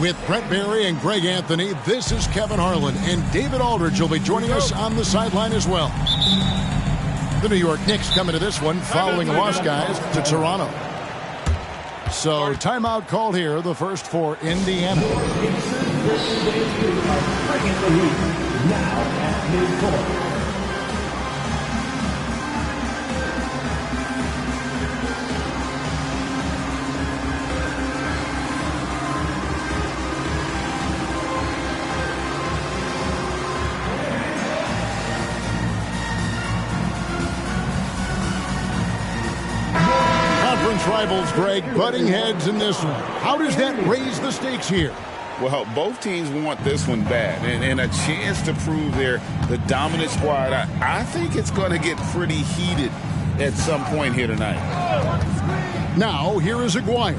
With Brett Barry and Greg Anthony, this is Kevin Harlan, and David Aldridge will be joining us on the sideline as well. The New York Knicks coming to this one following a loss, guys, to Toronto. So timeout called here, the first for Indiana. Now at midcourt. Rivals, Greg, butting heads in this one. How does that raise the stakes here? Well, both teams want this one bad and a chance to prove they're the dominant squad. I think it's going to get pretty heated at some point here tonight. Now, here is Aguirre.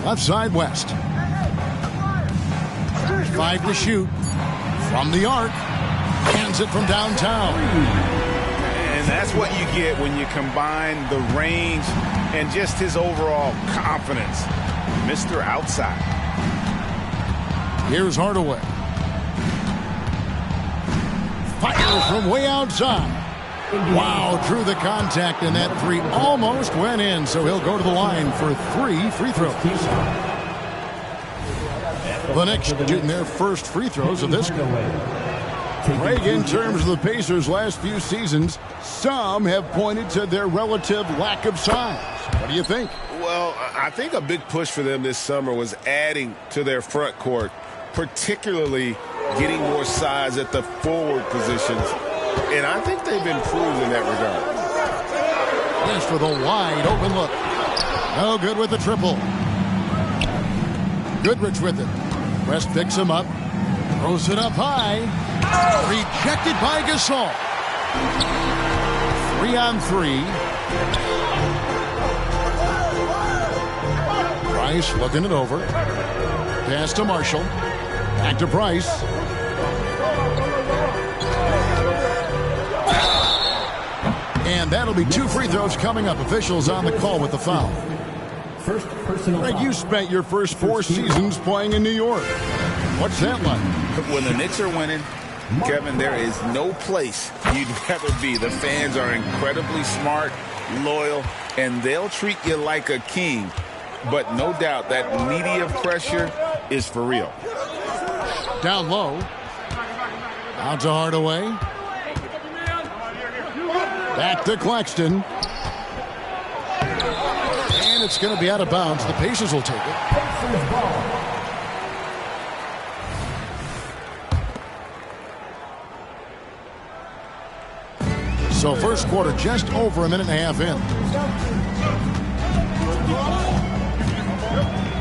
Left side, West. 5 to shoot. From the arc. Hands it from downtown. That's what you get when you combine the range and just his overall confidence. Mr. Outside. Here's Hardaway. Fires from way outside. Wow, through the contact, and that three almost went in, so he'll go to the line for 3 free throws. The Knicks shooting their first free throws of this game. Greg, in terms of the Pacers' last few seasons, some have pointed to their relative lack of size. What do you think? Well, I think a big push for them this summer was adding to their front court, particularly getting more size at the forward positions. And I think they've improved in that regard. Yes, for the wide open look. No good with the triple. Goodrich with it. West picks him up. Throws it up high. Rejected by Gasol. 3-on-3. Price looking it over. Pass to Marshall. Back to Price. And that'll be 2 free throws coming up. Officials on the call with the foul. First personal Greg, foul. you spent your first 4 seasons playing in New York. What's that like? When the Knicks are winning, Kevin, there is no place you'd rather be. The fans are incredibly smart, loyal, and they'll treat you like a king. But no doubt that media pressure is for real. Down low. Out to Hardaway. Back to Claxton. And it's going to be out of bounds. The Pacers will take it. So first quarter just over a minute and a half in.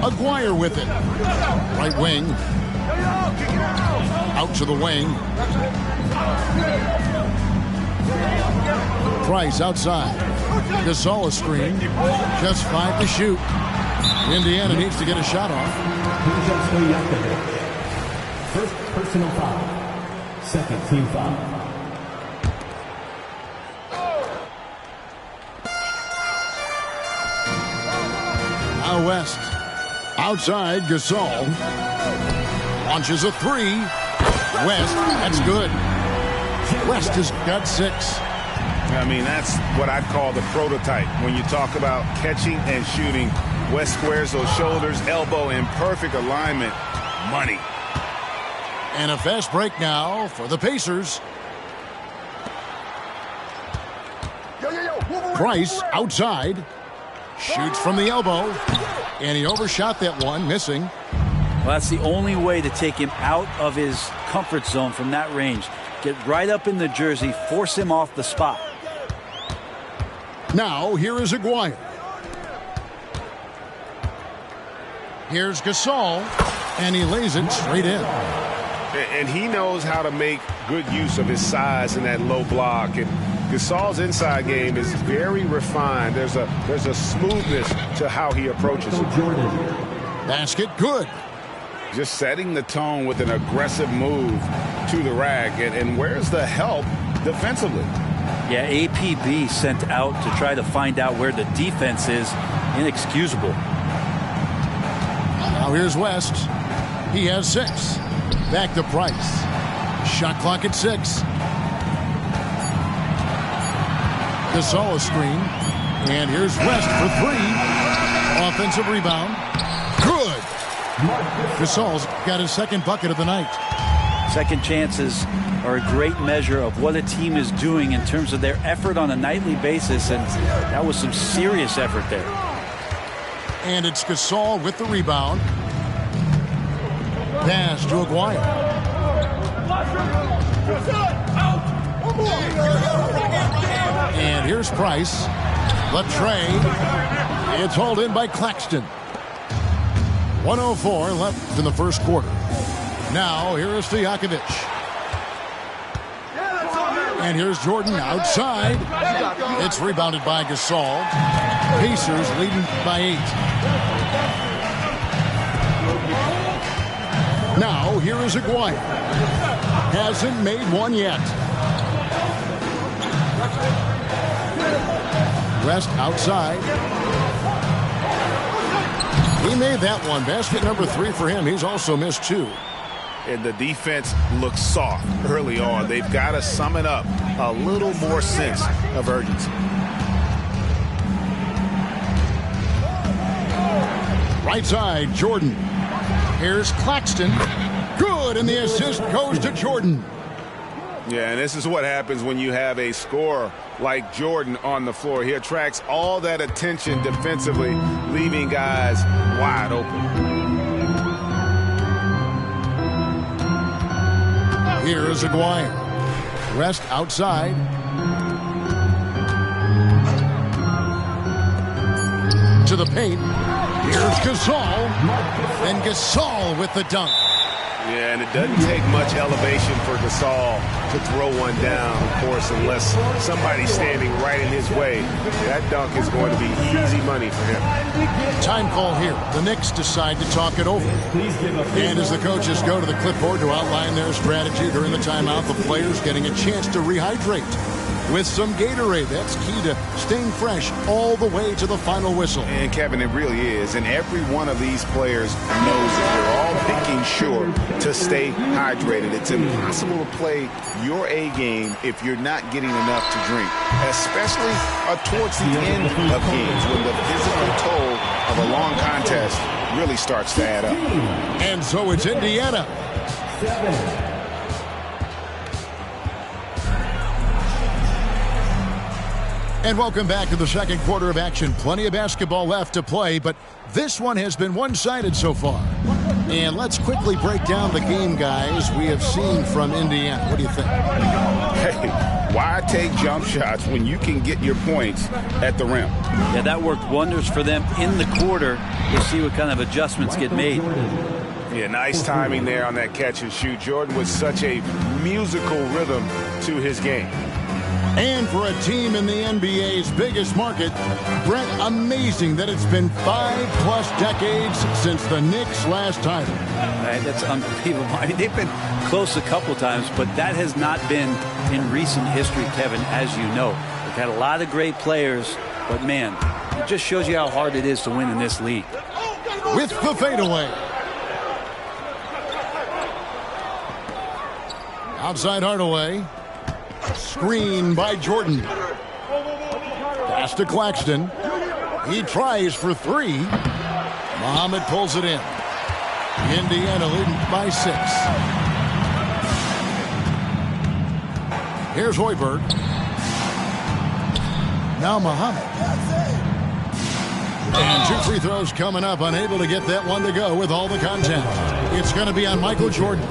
Aguirre with it. Right wing. Out to the wing. Price outside. Gasol a screen. Just 5 to shoot. Indiana needs to get a shot off. First personal foul. Second team foul. Now West. Outside, Gasol. Launches a 3. West, that's good. West has got 6. I mean, that's what I'd call the prototype. When you talk about catching and shooting, West squares those shoulders, elbow in perfect alignment. Money. And a fast break now for the Pacers. Price outside. Shoots from the elbow. And he overshot that one, missing. Well, that's the only way to take him out of his comfort zone from that range. Get right up in the jersey, force him off the spot. Now, here is Aguirre. Here's Gasol, and he lays it straight in. And he knows how to make good use of his size in that low block. And Gasol's inside game is very refined. There's a smoothness to how he approaches it. Basket good. Just setting the tone with an aggressive move to the rack. And where's the help defensively? Yeah, APB sent out to try to find out where the defense is. Inexcusable. Now here's West. He has 6. Back to Price. Shot clock at 6. Gasol a screen. And here's West for 3. Offensive rebound. Good. Gasol's got his second bucket of the night. Second chances are a great measure of what a team is doing in terms of their effort on a nightly basis, and that was some serious effort there. And it's Gasol with the rebound. Pass to Aguirre. And here's Price. The tray. It's hauled in by Claxton. 1:04 left in the first quarter. Now, here is Stojakovic. And here's Jordan outside. It's rebounded by Gasol. Pacers leading by 8. Now, here is Aguirre. Hasn't made one yet. West outside. He made that one. Basket number 3 for him. He's also missed 2. And the defense looks soft early on. They've got to sum it up. A little more sense of urgency. Right side, Jordan. Here's Claxton. Good, and the assist goes to Jordan. Yeah, and this is what happens when you have a scorer like Jordan on the floor. He attracts all that attention defensively, leaving guys wide open. Here is Aguirre. West outside. To the paint. Here's Gasol. And Gasol with the dunk. Yeah, and it doesn't take much elevation for Gasol to throw one down, of course, unless somebody's standing right in his way. That dunk is going to be easy money for him. Time call here. The Knicks decide to talk it over. And as the coaches go to the clipboard to outline their strategy during the timeout, the players getting a chance to rehydrate with some Gatorade. That's key to staying fresh all the way to the final whistle. And, Kevin, it really is. And every one of these players knows that we're all making sure to stay hydrated. It's impossible to play your A game if you're not getting enough to drink, especially towards the end of games when the physical toll of a long contest really starts to add up. And so it's Indiana. 7. And welcome back to the second quarter of action. Plenty of basketball left to play, but this one has been one-sided so far. And let's quickly break down the game, guys, we have seen from Indiana. What do you think? Hey, why take jump shots when you can get your points at the rim? Yeah, that worked wonders for them in the quarter. We'll see what kind of adjustments get made. Yeah, nice timing there on that catch and shoot. Jordan with such a musical rhythm to his game. And for a team in the NBA's biggest market, Brent, amazing that it's been 5+ decades since the Knicks' last title. Right, that's unbelievable. I mean, they've been close a couple times, but that has not been in recent history, Kevin, as you know. They've had a lot of great players, but, man, it just shows you how hard it is to win in this league. With the fadeaway. Outside Hardaway. Screen by Jordan. Pass to Claxton. He tries for three. Muhammad pulls it in. Indiana leading by 6. Here's Hoiberg. Now Muhammad. And 2 free throws coming up. Unable to get that one to go with all the contact. It's going to be on Michael Jordan.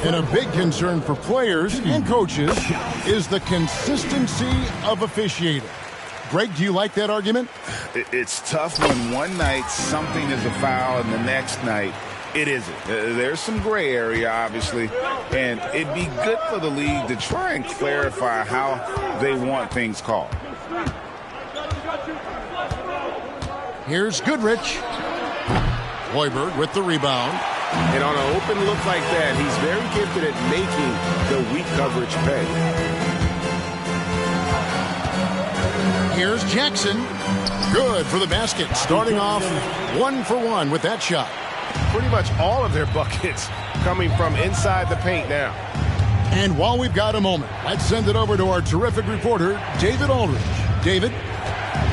And a big concern for players and coaches is the consistency of officiating. Greg, do you like that argument? It's tough when one night something is a foul and the next night it isn't. There's some gray area, obviously, and it'd be good for the league to try and clarify how they want things called. Here's Goodrich. Hoiberg with the rebound. And on an open look like that, he's very gifted at making the weak coverage pay. Here's Jackson. Good for the basket. Starting off 1 for 1 with that shot. Pretty much all of their buckets coming from inside the paint now. And while we've got a moment, let's send it over to our terrific reporter, David Aldridge. David?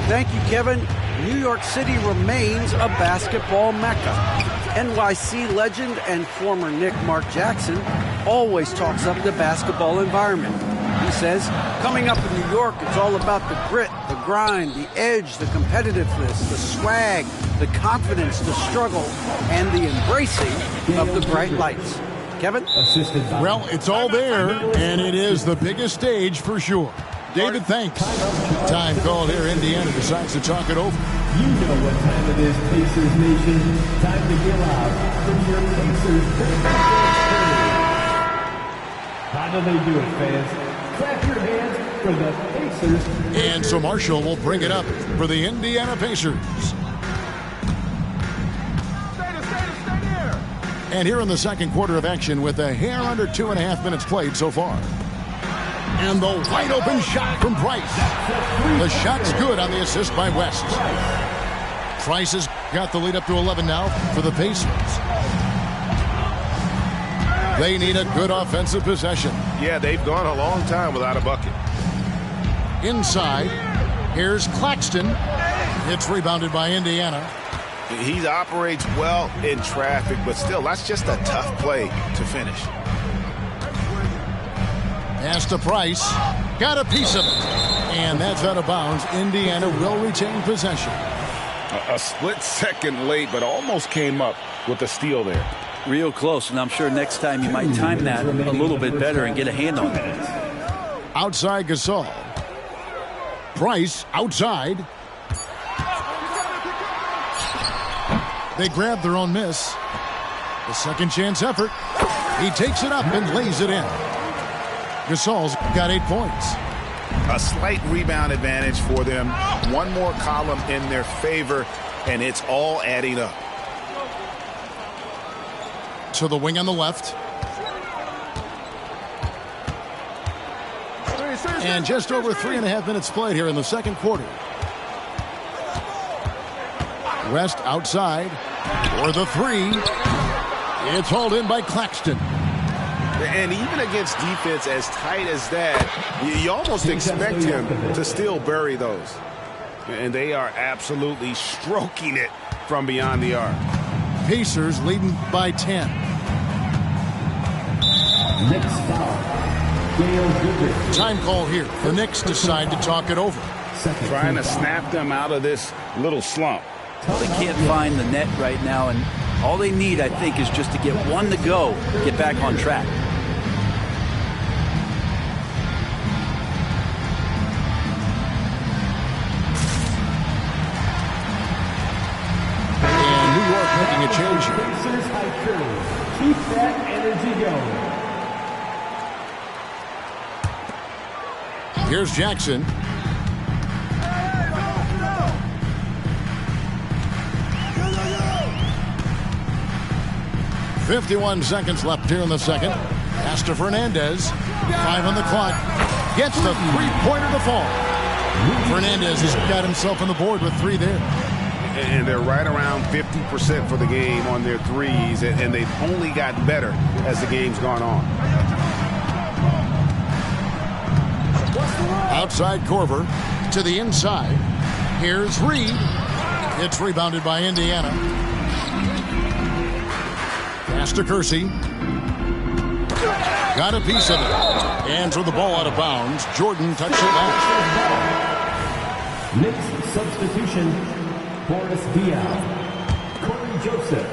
Thank you, Kevin. New York City remains a basketball mecca. NYC legend and former Knick Mark Jackson always talks up the basketball environment. He says, coming up in New York, it's all about the grit, the grind, the edge, the competitiveness, the swag, the confidence, the struggle, and the embracing of the bright lights. Kevin? Well, it's all there, and it is the biggest stage for sure. David, thanks. Time called here. Indiana decides to talk it over. You know what time it is, Pacers Nation. Time to get loud from your Pacers. How do they do it, fans? Clap your hands for the Pacers. And so Marshall will bring it up for the Indiana Pacers. And here in the second quarter of action with a hair under 2.5 minutes played so far. And the wide open shot from Price. The shot's good on the assist by West. Price has got the lead up to 11 now for the Pacers. They need a good offensive possession. Yeah, they've gone a long time without a bucket. Inside, here's Claxton. It's rebounded by Indiana. He operates well in traffic, but still, that's just a tough play to finish. Pass to Price. Got a piece of it. And that's out of bounds. Indiana will retain possession. A split second late, but almost came up with a steal there. Real close, and I'm sure next time you might time that a little bit better and get a hand on it. Outside Gasol. Price outside. They grab their own miss. The second chance effort. He takes it up and lays it in. Gasol's got 8 points. A slight rebound advantage for them. One more column in their favor, and it's all adding up. To the wing on the left. And just over 3.5 minutes played here in the second quarter. West outside for the three. It's hauled in by Claxton. And even against defense as tight as that, you almost expect him to still bury those. And they are absolutely stroking it from beyond the arc. Pacers leading by 10. Next foul. Time call here. The Knicks decide to talk it over. Trying to snap them out of this little slump. Well, they can't find the net right now, and all they need, I think, is just to get one to go, get back on track. And New York making a change here. Pacers high curve. Keep that energy going. Here's Jackson. "51 seconds left here in the second. Pass to Fernandez. 5 on the clock. Gets the three-pointer to fall. Fernandez has got himself on the board with 3 there. And they're right around 50% for the game on their threes, and they've only gotten better as the game's gone on. Outside Korver to the inside. Here's Reed. It's rebounded by Indiana. Pass to Kersey. Got a piece of it. And threw the ball out of bounds. Jordan touched it back. Next substitution. Boris Diaw. Corey Joseph.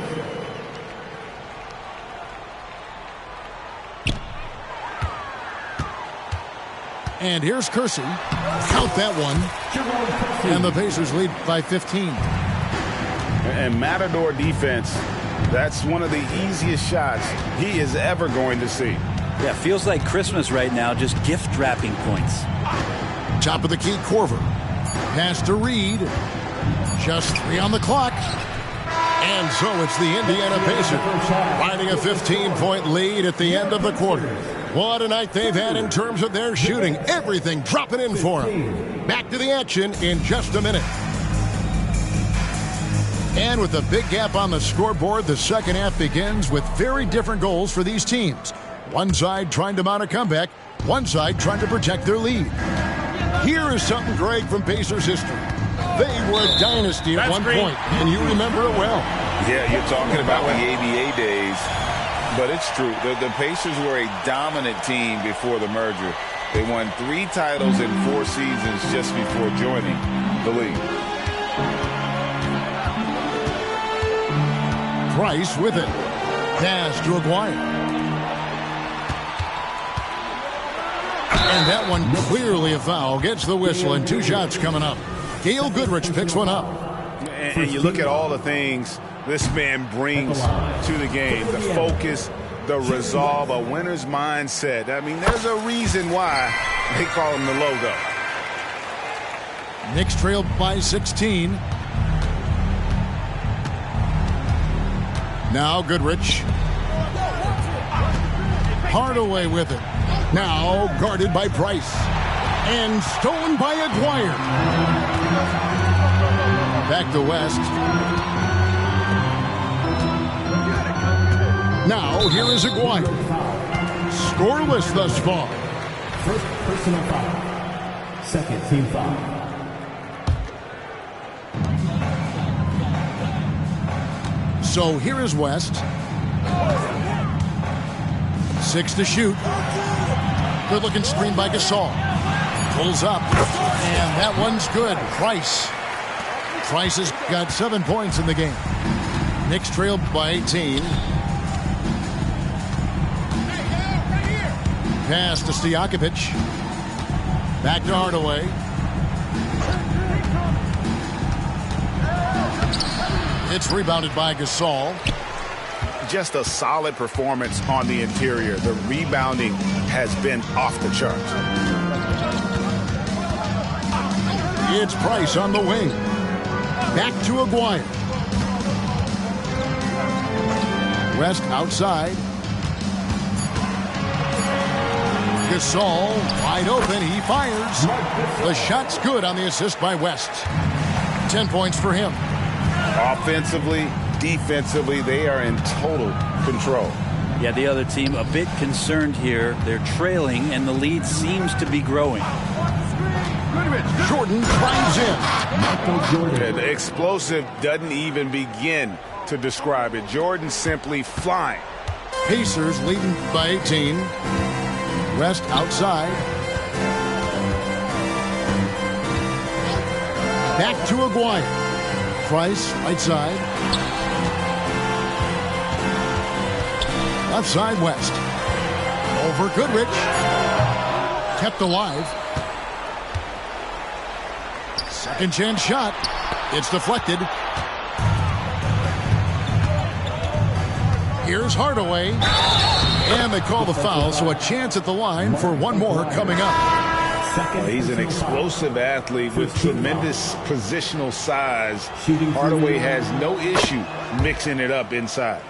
And here's Kersey. Count that one. And the Pacers lead by 15. And Matador defense, that's one of the easiest shots he is ever going to see. Yeah, feels like Christmas right now, just gift wrapping points. Top of the key, Korver. Pass to Reed. Just 3 on the clock. And so it's the Indiana Pacers riding a 15-point lead at the end of the quarter. What a night they've had in terms of their shooting. Everything dropping in for them. Back to the action in just a minute. And with the big gap on the scoreboard, the second half begins with very different goals for these teams. One side trying to mount a comeback, one side trying to protect their lead. Here is something, Greg, from Pacers history. They were a dynasty at one point, and you remember it well. Yeah, you're talking about the ABA days, but it's true. The Pacers were a dominant team before the merger. They won 3 titles in 4 seasons just before joining the league. Price with it. Pass to Aguirre. And that one clearly a foul. Gets the whistle, and 2 shots coming up. Gail Goodrich picks one up. And you look at all the things this man brings to the game. The focus, the resolve, a winner's mindset. I mean, there's a reason why they call him the logo. Knicks trailed by 16. Now Goodrich. Hardaway with it. Now guarded by Price. And stolen by Aguirre. Back to West. Now here is Aguirre. Scoreless thus far. First personal foul. Second team foul. So here is West. 6 to shoot. Good looking screen by Gasol. Pulls up. And that one's good. Price. Price has got 7 points in the game. Knicks trailed by 18. Pass to Stojakovic. Back to Hardaway. It's rebounded by Gasol. Just a solid performance on the interior. The rebounding has been off the charts. It's Price on the wing. Back to Aguirre. West outside. Gasol wide open. He fires. The shot's good on the assist by West. 10 points for him. Offensively, defensively, they are in total control. Yeah, the other team a bit concerned here. They're trailing, and the lead seems to be growing. Jordan drives in. Yeah, the explosive doesn't even begin to describe it. Jordan simply flying. Pacers leading by 18. West outside. Back to Aguirre. Price right side. Left side West. Over Goodrich. Kept alive. Second chance shot. It's deflected. Here's Hardaway. And they call the foul, so a chance at the line for one more coming up. He's an explosive athlete with tremendous positional size. Hardaway has no issue mixing it up inside.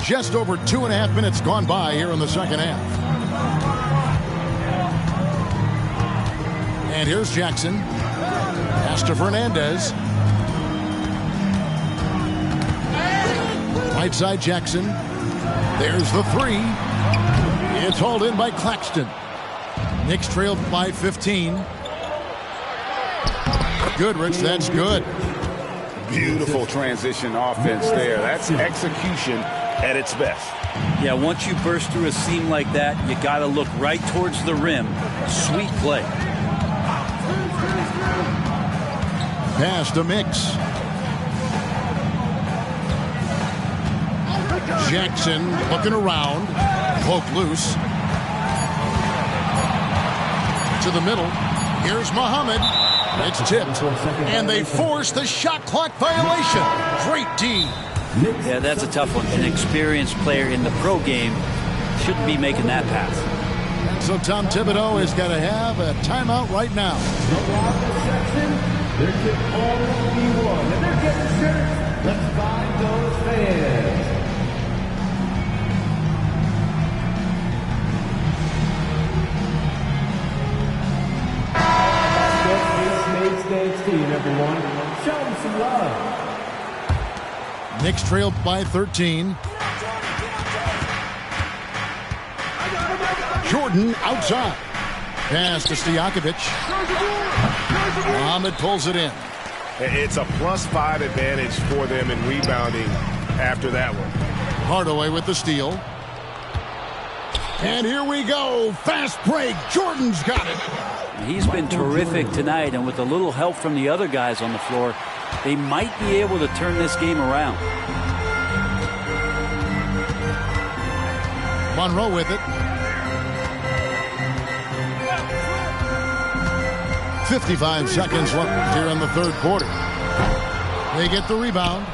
Just over 2.5 minutes gone by here in the second half. And here's Jackson. Pass to Fernandez. Right side Jackson. There's the three. It's hauled in by Claxton. Knicks trailed by 15. Goodrich, that's good. Beautiful transition offense there. That's execution at its best. Yeah, once you burst through a seam like that, you got to look right towards the rim. Sweet play. Pass to Mix. Jackson looking around. Poke loose. To the middle. Here's Muhammad. It's tipped. And they force the shot clock violation. Great D. Yeah, that's a tough one. An experienced player in the pro game shouldn't be making that pass. So Tom Thibodeau has got to have a timeout right now. There can only be one, and they're getting shirts. Let's find those fans. Dance team, everyone. Show them some love. Knicks trailed by 13. Jordan outside. Pass to Stojakovic. Muhammad pulls it in. It's a +5 advantage for them in rebounding after that one. Hardaway with the steal. And here we go. Fast break. Jordan's got it. He's been terrific tonight, and with a little help from the other guys on the floor, they might be able to turn this game around. Monroe with it. 55 seconds left here in the third quarter. They get the rebound.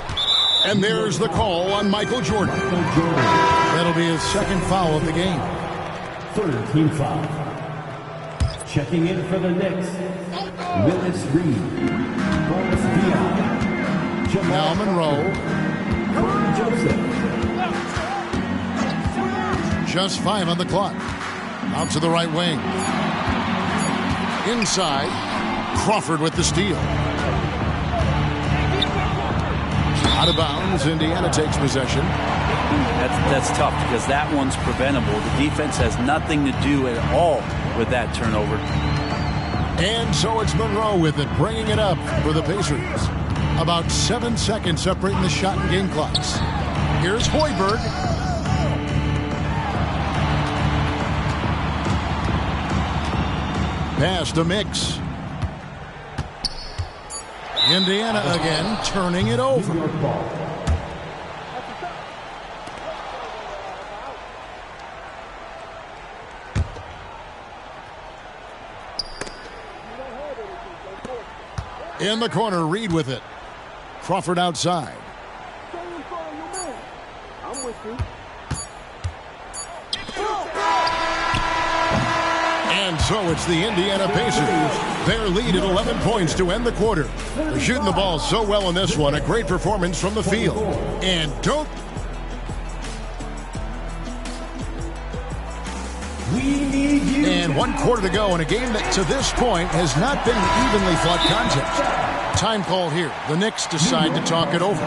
And there's the call on Michael Jordan. That'll be his second foul of the game. Third team foul. Checking in for the Knicks, Willis Reed, Boris Diaw, Now Monroe. Joseph. Just 5 on the clock. Out to the right wing. Inside. Crawford with the steal. Out of bounds. Indiana takes possession. That's tough because that one's preventable. The defense has nothing to do at all with that turnover. And so it's Monroe with it, bringing it up for the Pacers. About 7 seconds separating the shot and game clocks. Here's Hoiberg. Pass to Mix. Indiana again turning it over. In the corner, Reed with it. Crawford outside. And so it's the Indiana Pacers. Their lead at 11 points to end the quarter. They're shooting the ball so well in this one. A great performance from the field. And don't... And 1 quarter to go in a game that to this point has not been an evenly fought contest. Time call here. The Knicks decide to talk it over.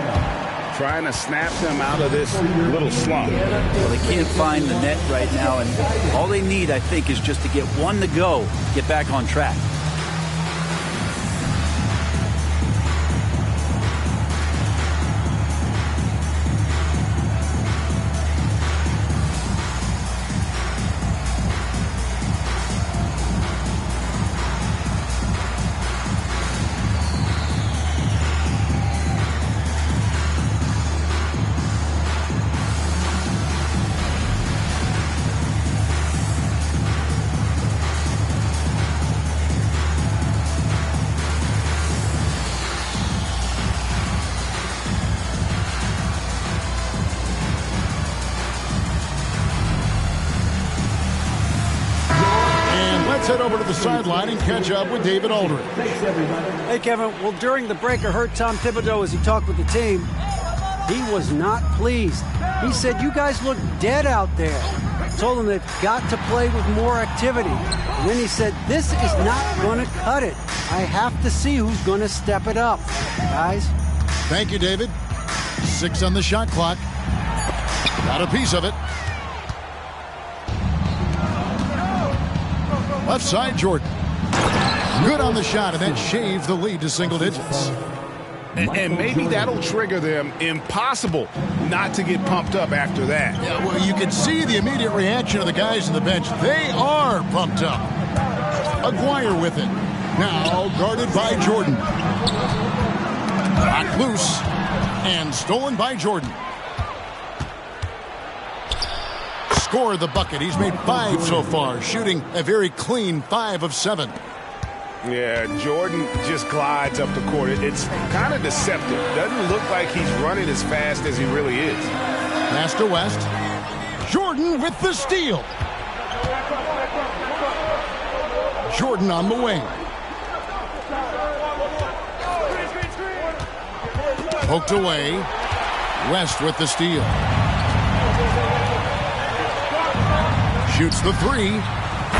Trying to snap them out of this little slump. Well, they can't find the net right now, and all they need, I think, is just to get one to go, get back on track. Head over to the sideline and catch up with David Aldridge. Thanks, everybody. Hey, Kevin. Well, during the break, I heard Tom Thibodeau as he talked with the team. He was not pleased. He said, you guys look dead out there. Told them they've got to play with more activity. And then he said, this is not going to cut it. I have to see who's going to step it up. Guys. Thank you, David. 6 on the shot clock. Got a piece of it. Left side, Jordan. Good on the shot, and that shaved the lead to single digits. And maybe that'll trigger them. Impossible not to get pumped up after that. Yeah, well, you can see the immediate reaction of the guys on the bench. They are pumped up. Aguirre with it. Now guarded by Jordan. Knocked loose and stolen by Jordan. Scored the bucket. He's made 5 so far, shooting a very clean 5 of 7. Yeah, Jordan just glides up the court. It's kind of deceptive. Doesn't look like he's running as fast as he really is. Pass to West. Jordan with the steal. Jordan on the wing. Poked away. West with the steal. Shoots the 3.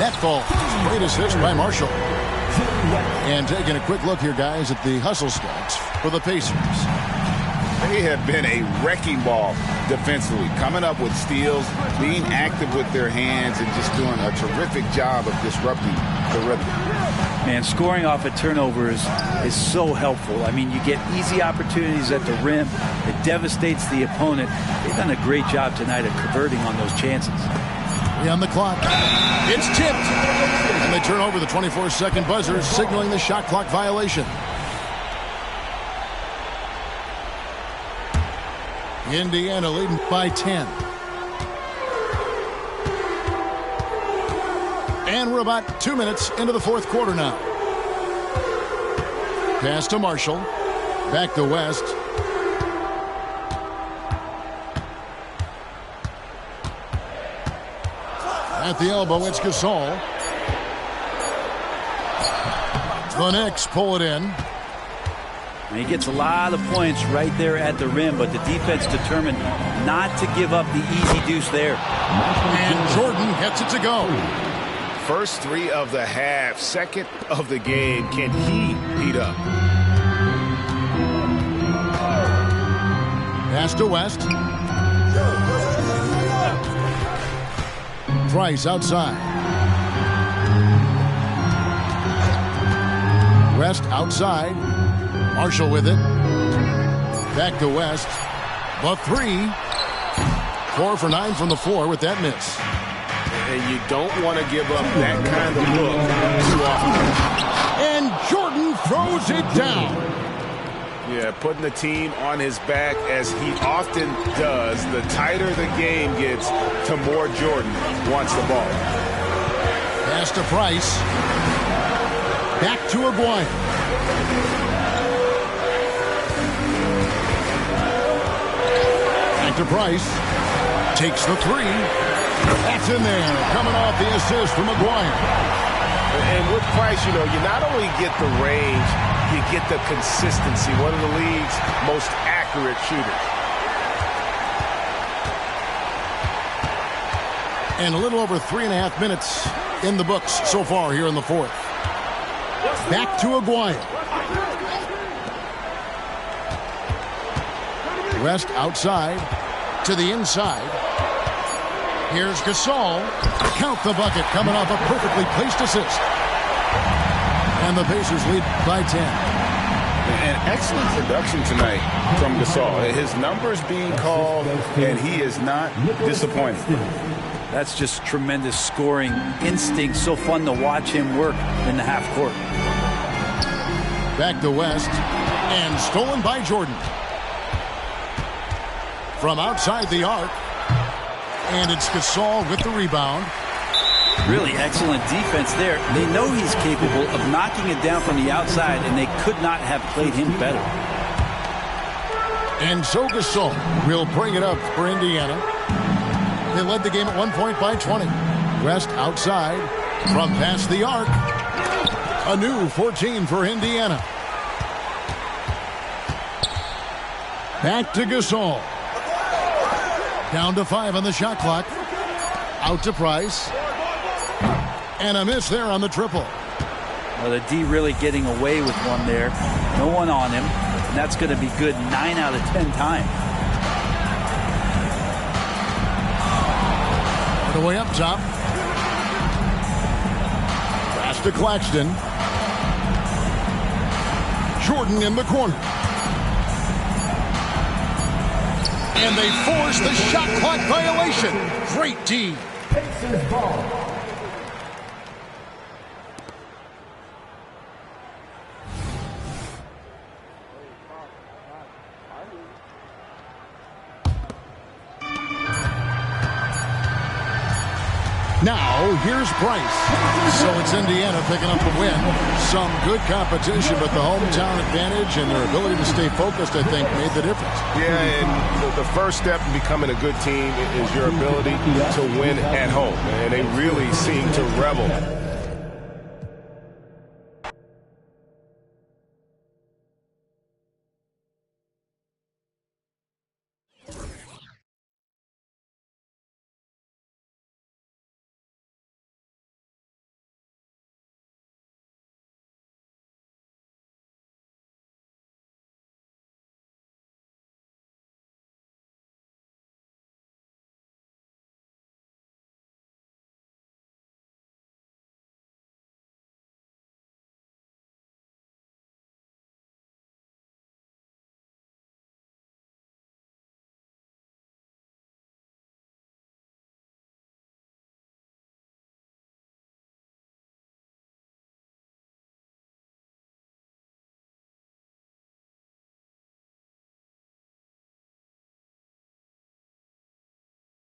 That falls. Great assist by Marshall. And taking a quick look here, guys, at the hustle stats for the Pacers. They have been a wrecking ball defensively, coming up with steals, being active with their hands, and just doing a terrific job of disrupting the rhythm. Man, scoring off of turnovers is so helpful. I mean, you get easy opportunities at the rim. It devastates the opponent. They've done a great job tonight of converting on those chances. On the clock. It's tipped. And they turn over the 24-second buzzer, signaling the shot clock violation. Indiana leading by 10. And we're about 2 minutes into the fourth quarter now. Pass to Marshall. Back to West. At the elbow, it's Gasol. The Knicks pull it in. And he gets a lot of points right there at the rim, but the defense determined not to give up the easy deuce there. And Jordan gets it to go. First 3 of the half, second of the game. Can he heat up? Pass to West. Price outside. West outside. Marshall with it. Back to West. The 3. 4 for 9 from the floor with that miss. And you don't want to give up that kind of look too often. And Jordan throws it down. Yeah, putting the team on his back as he often does. The tighter the game gets, the more Jordan wants the ball. Pass to Price. Back to Aguirre. Back to Price. Takes the three. That's in there. Coming off the assist from McGuire. And with Price, you not only get the range, you get the consistency. One of the league's most accurate shooters. And a little over 3.5 minutes in the books so far here in the fourth. Back to Aguirre. West outside to the inside. Here's Gasol. Count the bucket coming off a perfectly placed assist. And the Pacers lead by 10. An excellent production tonight from Gasol. His numbers being called, and he is not disappointed. That's just tremendous scoring instinct. So fun to watch him work in the half court. Back to West. And stolen by Jordan. From outside the arc. And it's Gasol with the rebound. Really excellent defense there. They know he's capable of knocking it down from the outside, and they could not have played him better. And so Gasol will bring it up for Indiana. They led the game at 1 point by 20. West outside from past the arc. A new 14 for Indiana. Back to Gasol. Down to 5 on the shot clock. Out to Price. And a miss there on the triple. Well, the D really getting away with one there. No one on him. And that's going to be good 9 out of 10 times. All the way up top. Pass to Claxton. Jordan in the corner. And they force the shot clock violation. Great D. Pacers ball. Now, here's Price. So it's Indiana picking up the win. Some good competition, but the hometown advantage and their ability to stay focused, I think, made the difference. Yeah, and the first step in becoming a good team is your ability to win at home. And they really seem to revel